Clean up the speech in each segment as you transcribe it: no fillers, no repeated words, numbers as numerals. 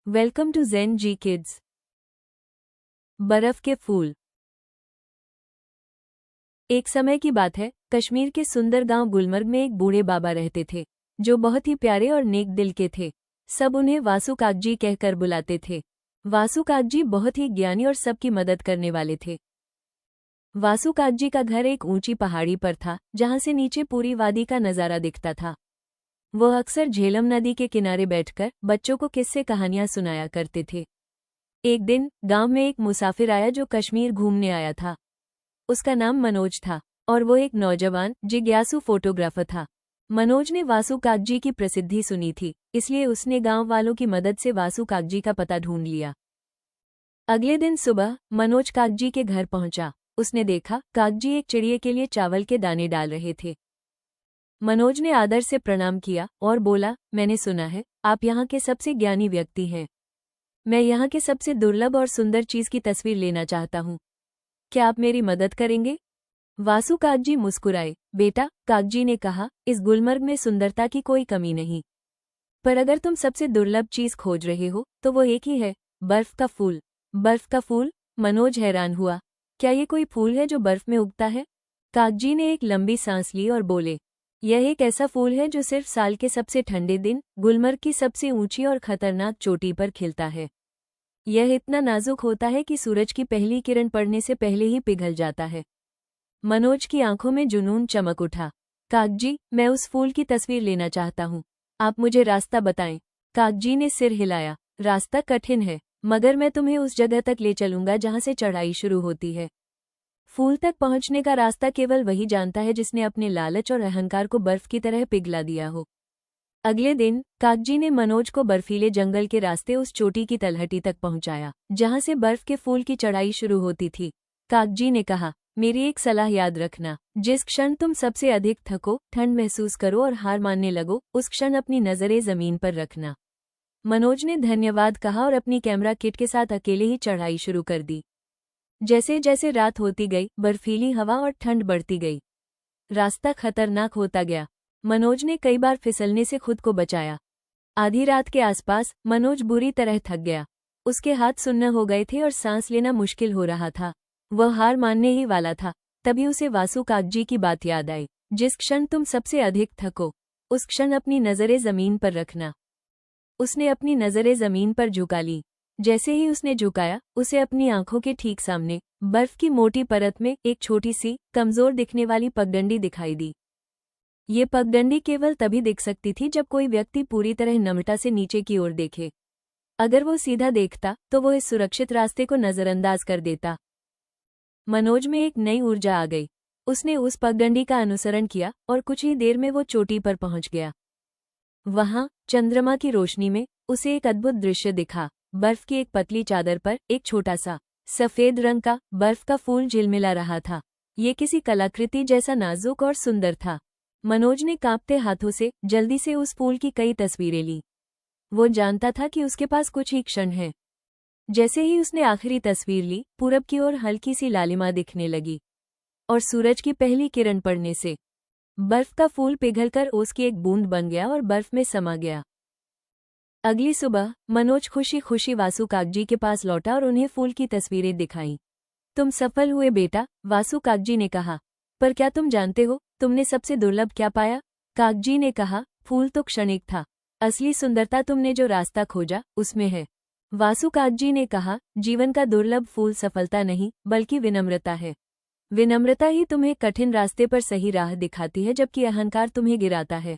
Welcome to zen G kids. बर्फ के फूल। एक समय की बात है, कश्मीर के सुंदर गांव गुलमर्ग में एक बूढ़े बाबा रहते थे, जो बहुत ही प्यारे और नेक दिल के थे। सब उन्हें वासु कागजी कहकर बुलाते थे। वासु कागजी बहुत ही ज्ञानी और सबकी मदद करने वाले थे। वासु कागजी का घर एक ऊंची पहाड़ी पर था, जहां से नीचे पूरी वादी का नजारा दिखता था। वह अक्सर झेलम नदी के किनारे बैठकर बच्चों को किस्से कहानियां सुनाया करते थे। एक दिन गांव में एक मुसाफिर आया जो कश्मीर घूमने आया था। उसका नाम मनोज था और वो एक नौजवान जिज्ञासु फोटोग्राफर था। मनोज ने वासु कागजी की प्रसिद्धि सुनी थी, इसलिए उसने गांव वालों की मदद से वासु कागजी का पता ढूंढ लिया। अगले दिन सुबह मनोज कागजी के घर पहुंचा। उसने देखा कागजी एक चिड़िए के लिए चावल के दाने डाल रहे थे। मनोज ने आदर से प्रणाम किया और बोला, मैंने सुना है आप यहाँ के सबसे ज्ञानी व्यक्ति हैं। मैं यहाँ के सबसे दुर्लभ और सुंदर चीज की तस्वीर लेना चाहता हूँ। क्या आप मेरी मदद करेंगे? वासु कागजी मुस्कुराए। बेटा, कागजी ने कहा, इस गुलमर्ग में सुंदरता की कोई कमी नहीं, पर अगर तुम सबसे दुर्लभ चीज खोज रहे हो तो वो एक ही है, बर्फ का फूल। बर्फ का फूल? मनोज हैरान हुआ। क्या ये कोई फूल है जो बर्फ में उगता है? कागजी ने एक लंबी सांस ली और बोले, यह एक ऐसा फूल है जो सिर्फ साल के सबसे ठंडे दिन गुलमर्ग की सबसे ऊंची और खतरनाक चोटी पर खिलता है। यह इतना नाजुक होता है कि सूरज की पहली किरण पड़ने से पहले ही पिघल जाता है। मनोज की आंखों में जुनून चमक उठा। कागजी, मैं उस फूल की तस्वीर लेना चाहता हूँ। आप मुझे रास्ता बताएं। कागजी ने सिर हिलाया। रास्ता कठिन है, मगर मैं तुम्हें उस जगह तक ले चलूंगा जहां से चढ़ाई शुरू होती है। फूल तक पहुंचने का रास्ता केवल वही जानता है जिसने अपने लालच और अहंकार को बर्फ की तरह पिघला दिया हो। अगले दिन कागजी ने मनोज को बर्फीले जंगल के रास्ते उस चोटी की तलहटी तक पहुंचाया, जहां से बर्फ के फूल की चढ़ाई शुरू होती थी। कागजी ने कहा, मेरी एक सलाह याद रखना, जिस क्षण तुम सबसे अधिक थको, ठंड महसूस करो और हार मानने लगो, उस क्षण अपनी नजरें जमीन पर रखना। मनोज ने धन्यवाद कहा और अपनी कैमरा किट के साथ अकेले ही चढ़ाई शुरू कर दी। जैसे जैसे रात होती गई, बर्फीली हवा और ठंड बढ़ती गई। रास्ता खतरनाक होता गया। मनोज ने कई बार फिसलने से खुद को बचाया। आधी रात के आसपास मनोज बुरी तरह थक गया। उसके हाथ सुन्न हो गए थे और सांस लेना मुश्किल हो रहा था। वह हार मानने ही वाला था। तभी उसे वासु कागजी की बात याद आई, जिस क्षण तुम सबसे अधिक थको, उस क्षण अपनी नजरें जमीन पर रखना। उसने अपनी नजरें जमीन पर झुका ली। जैसे ही उसने झुकाया, उसे अपनी आंखों के ठीक सामने बर्फ की मोटी परत में एक छोटी सी कमजोर दिखने वाली पगडंडी दिखाई दी। ये पगडंडी केवल तभी दिख सकती थी जब कोई व्यक्ति पूरी तरह नम्रता से नीचे की ओर देखे। अगर वो सीधा देखता तो वो इस सुरक्षित रास्ते को नजरअंदाज कर देता। मनोज में एक नई ऊर्जा आ गई। उसने उस पगडंडी का अनुसरण किया और कुछ ही देर में वो चोटी पर पहुंच गया। वहां चंद्रमा की रोशनी में उसे एक अद्भुत दृश्य दिखा। बर्फ की एक पतली चादर पर एक छोटा सा सफेद रंग का बर्फ का फूल झिलमिला रहा था। ये किसी कलाकृति जैसा नाजुक और सुंदर था। मनोज ने कांपते हाथों से जल्दी से उस फूल की कई तस्वीरें ली। वो जानता था कि उसके पास कुछ ही क्षण है। जैसे ही उसने आखिरी तस्वीर ली, पूरब की ओर हल्की सी लालिमा दिखने लगी और सूरज की पहली किरण पड़ने से बर्फ का फूल पिघलकर ओस की एक बूंद बन गया और बर्फ में समा गया। अगली सुबह मनोज खुशी खुशी वासु कागजी के पास लौटा और उन्हें फूल की तस्वीरें दिखाईं। तुम सफल हुए बेटा, वासु कागजी ने कहा, पर क्या तुम जानते हो तुमने सबसे दुर्लभ क्या पाया? कागजी ने कहा, फूल तो क्षणिक था, असली सुंदरता तुमने जो रास्ता खोजा उसमें है। वासु कागजी ने कहा, जीवन का दुर्लभ फूल सफलता नहीं बल्कि विनम्रता है। विनम्रता ही तुम्हें कठिन रास्ते पर सही राह दिखाती है, जबकि अहंकार तुम्हें गिराता है।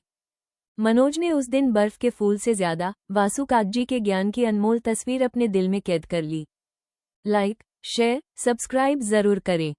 मनोज ने उस दिन बर्फ के फूल से ज्यादा वासु कागजी के ज्ञान की अनमोल तस्वीर अपने दिल में कैद कर ली। लाइक, शेयर, सब्सक्राइब जरूर करें।